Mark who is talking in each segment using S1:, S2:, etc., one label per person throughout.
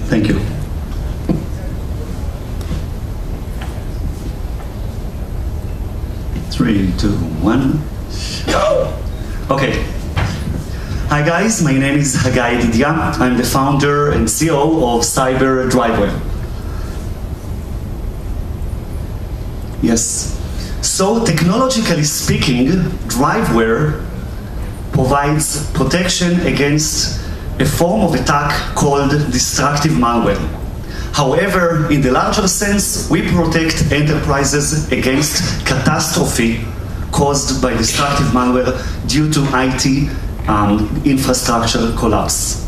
S1: Thank you. Three, two, one, go! Okay. Hi guys, my name is Haggai Yedidya. I'm the founder and CEO of Cyber DriveWare. Yes. So, technologically speaking, DriveWare provides protection against a form of attack called destructive malware. However, in the larger sense, we protect enterprises against catastrophe caused by destructive malware due to IT infrastructure collapse.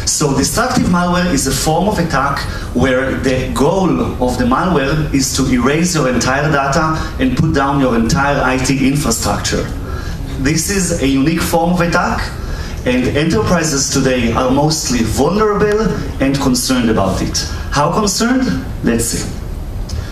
S1: So destructive malware is a form of attack where the goal of the malware is to erase your entire data and put down your entire IT infrastructure. This is a unique form of attack, and enterprises today are mostly vulnerable and concerned about it. How concerned? Let's see.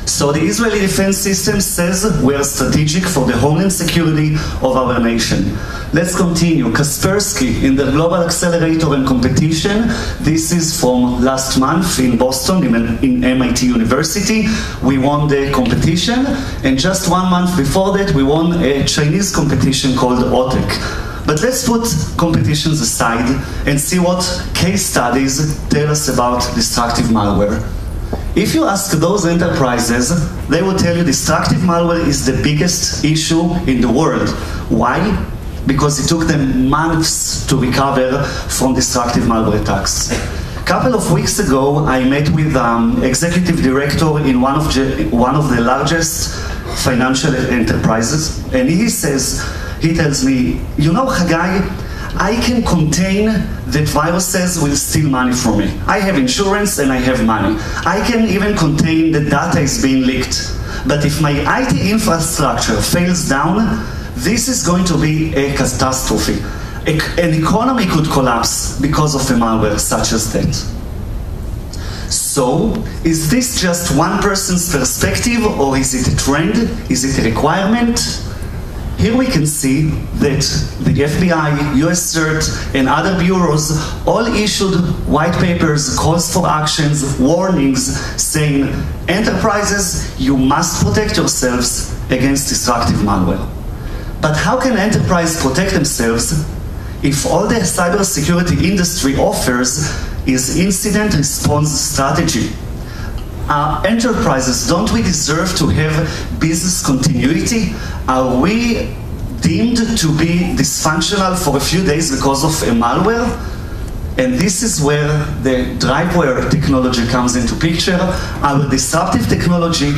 S1: So the Israeli Defense System says we are strategic for the homeland security of our nation. Let's continue. Kaspersky in the Global Accelerator and Competition. This is from last month in Boston, in MIT University. We won the competition, and just 1 month before that, we won a Chinese competition called OTEC. But let's put competitions aside and see what case studies tell us about destructive malware. If you ask those enterprises, they will tell you destructive malware is the biggest issue in the world. Why? Because it took them months to recover from destructive malware attacks. A couple of weeks ago, I met with executive director in one of the largest financial enterprises, and he tells me, you know, Haggai, I can contain that viruses will steal money from me. I have insurance and I have money. I can even contain that data is being leaked. But if my IT infrastructure fails down, this is going to be a catastrophe. An economy could collapse because of a malware such as that. So, is this just one person's perspective, or is it a trend? Is it a requirement? Here we can see that the FBI, US CERT, and other bureaus all issued white papers, calls for actions, warnings, saying, enterprises, you must protect yourselves against destructive malware. But how can enterprises protect themselves if all the cybersecurity industry offers is incident response strategy? Enterprises, don't we deserve to have business continuity? Are we deemed to be dysfunctional for a few days because of a malware? And this is where the DriveWare technology comes into picture. Our disruptive technology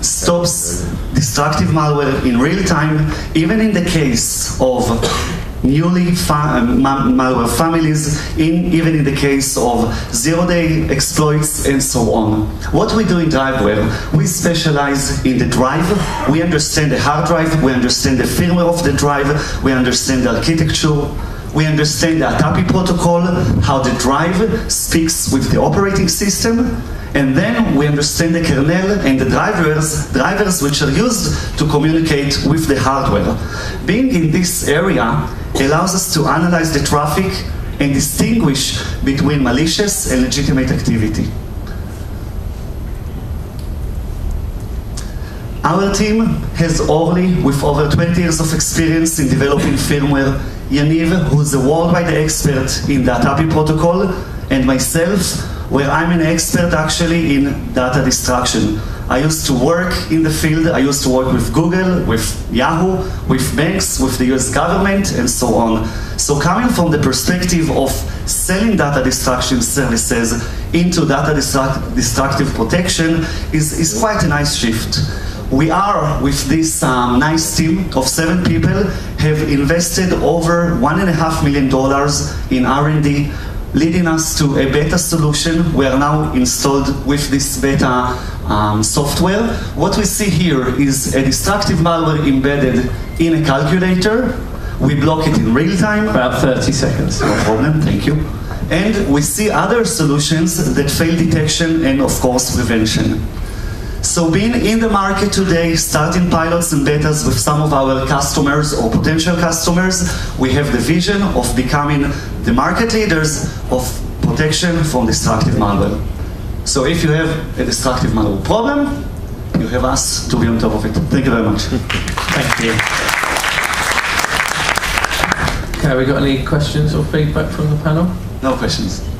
S1: stops destructive malware in real time, even in the case of newly malware families, even in the case of zero-day exploits and so on. What we do in DriveWare, we specialize in the drive. We understand the hard drive, we understand the firmware of the drive, we understand the architecture, we understand the ATAPI protocol, how the drive speaks with the operating system, and then we understand the kernel and the drivers which are used to communicate with the hardware. Being in this area allows us to analyze the traffic and distinguish between malicious and legitimate activity. Our team has Orly with over 20 years of experience in developing firmware, Yaniv, who's a worldwide expert in the ATAPI protocol, and myself, where I'm an expert actually in data destruction. I used to work in the field, I used to work with Google, with Yahoo, with banks, with the US government, and so on. So coming from the perspective of selling data destruction services into data destructive protection is quite a nice shift. We are, with this nice team of 7 people, have invested over $1.5 million in R&D, leading us to a beta solution. We are now installed with this beta software. What we see here is a destructive malware embedded in a calculator. We block it in real time.
S2: About 30 seconds.
S1: No problem, thank you. And we see other solutions that fail detection and, of course, prevention. So being in the market today, starting pilots and betas with some of our customers or potential customers, we have the vision of becoming the market leaders of protection from destructive malware. So if you have a destructive malware problem, you have us to be on top of it. Thank you very much.
S2: Thank you.
S3: Okay, we got any questions or feedback from the panel?
S1: No questions.